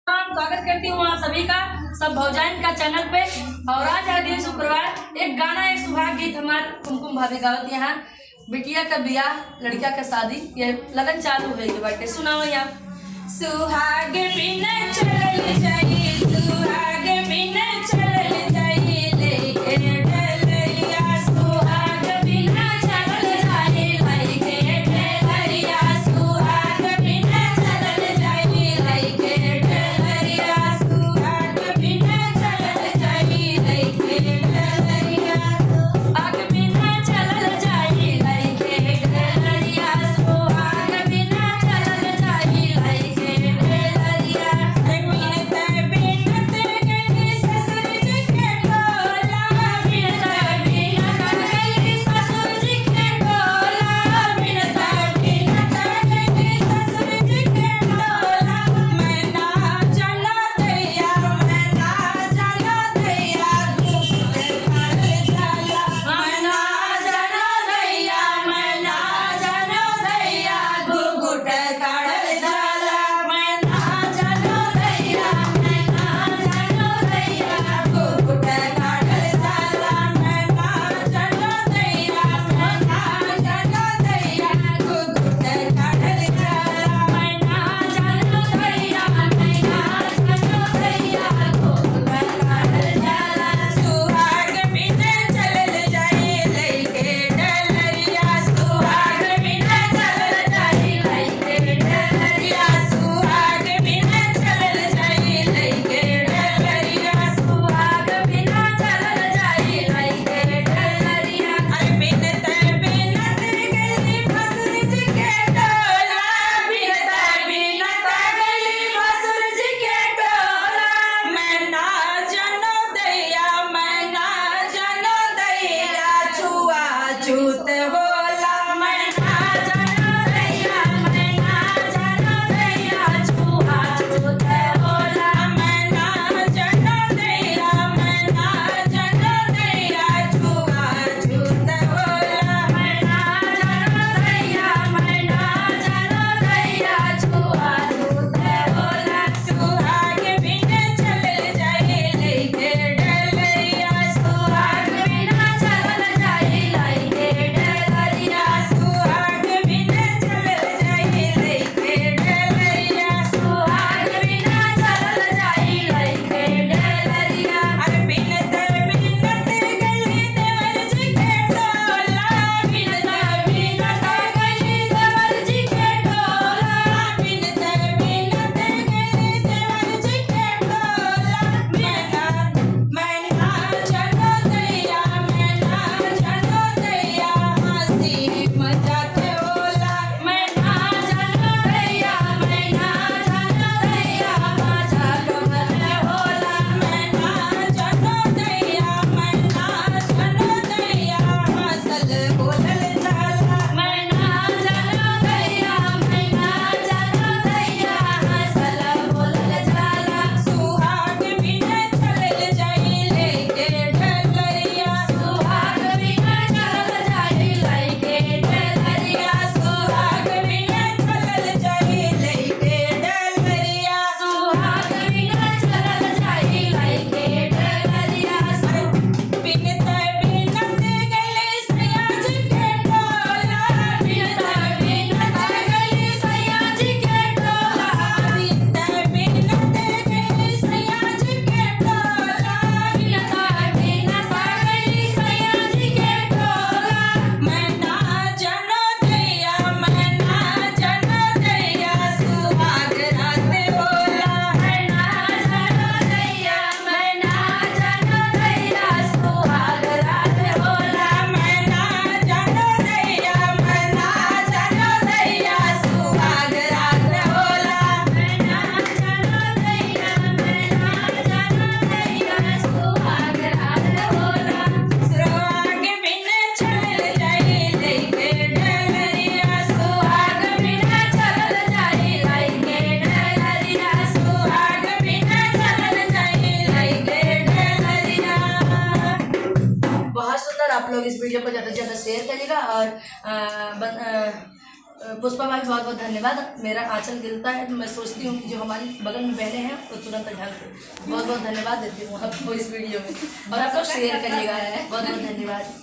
स्वागत करती हूँ आप सभी का सब भौजाइन का चैनल पे। और आज है दिन शुक्रवार। एक गाना एक सुहाग गीत हमारे कुमकुम भाभी गावत यहाँ बिटिया का ब्याह लड़किया का शादी ये लगन चालू है। ये बाटे सुनाओ यहाँ। सुहाग बिन चलल जाई सुहाग बिन चलल जाई लेके डलरिया सुहाग बिन चलल जाई लेके डलरिया सुहाग बिन चलल जाई लेके डलरिया सुहाग बिन चलल जाई लेके डलरिया सुहाग बिन चलल जाई लेके डलरिया सुहाग बिन चलल जाई लेके डलरिया बिनते बिनते गई ससुर जी के टोला बिनते बिनते गई ससुर जी के टोला बिनते बिनते गई ससुर जी के टोला मैं ना जाना दैया मैं ना जाना दैया घूमते कर जाला मैं ना जाना दैया मैं ना जाना दैया घुघुट काढ़ल जाला मैं ना जानो दैया मैं ना जानो दैया घुघुट काढ़ल जाला मैं ना जानो दैया मैं ना जानो दैया घुघुट काढ़ल जाला मैं ना जानो दैया मैं ना जानो दैया घुघुट काढ़ल जाला सुहाग बिन चलल जाई लेके डलरिया सुहाग बिन चलल जाई लेके डलरिया सुहाग बिन चलल जाई लेके डलरिया सुहाग बिन चलल जाई लेके डलरिया अरे बिनते बिनते गई भसुर जी के टोला बिनते बिनते गई भसुर जी के टोला मैं ना जानो दैया मैं ना जानो दैया छुआ छूत होला मैं ना जानो दैया मैं ना जानो दैया छुआ छूत होला मैं ना जानो दैया मैं ना जानो दैया छुआ छूत होला मैं ना जानो दैया मैं ना जानो दैया छुआ छूत होला सुहाग बिन चलल जाई लेके डलरिया सुहाग बिन चलल जाई लेके डलरिया सुहाग बिन चलल जाई लेके डलरिया सुहाग बिन चलल जाई लेके डलरिया अरे बिनते बिनते गई देवर जी के टोला बिनते बिनते गई देवर जी के टोला बिनते बिनते गई देवर जी के टोला मैं ना जानो दैया मैं ना जानो दैया हंसी मजाक होला मैं ना जानो दैया मैं ना जानो दैया मजाक होला मैं ना जानो दैया मैं ना जानो दैया हंसल बोलल जाला मैं ना जानो दैया मैं ना जानो दैया हंसल बोलल जाला सुहाग बिन चलल जाई लेके डलरिया सुहाग बिन चलल जाई लेके डलरिया सुहाग बिन चलल जाई लेके डलरिया सुहाग बिन चलल जाई लेके डलरिया बिनते बिनते गई सैया जी के टोला बिनते बिनते गई सैया जी के टोला बिनते बिनते गई सैया जी के टोला बिनते बिनते गई सैया जी के टोला मैं ना जानो दैया मैं ना जानो दैया सुहाग रात होला मैं ना जानो दैया मैं ना जानो दैया सुहाग रात होला मैं ना जानो दैया मैं ना जानो दैया सुहाग रात होला मैं ना जानो दैया मैं ना जानो दैया सुहाग रात होला सुहाग बिन चलल जाई लेके डलरिया सुहाग बिन चलल जाई लेके डलरिया सुहाग बिन चलल जाई लेके डलरिया। बहुत सुंदर। आप लोग इस वीडियो को ज़्यादा से ज़्यादा शेयर करिएगा और पुष्पा भाई बहुत बहुत धन्यवाद। मेरा आंचल गिरता है तो मैं सोचती हूँ कि जो हमारी बगल में बहनें हैं तो तुरंत झाड़ बहुत बहुत धन्यवाद देती हूँ आपको इस वीडियो में, और आप लोग शेयर करिएगा। बहुत बहुत धन्यवाद।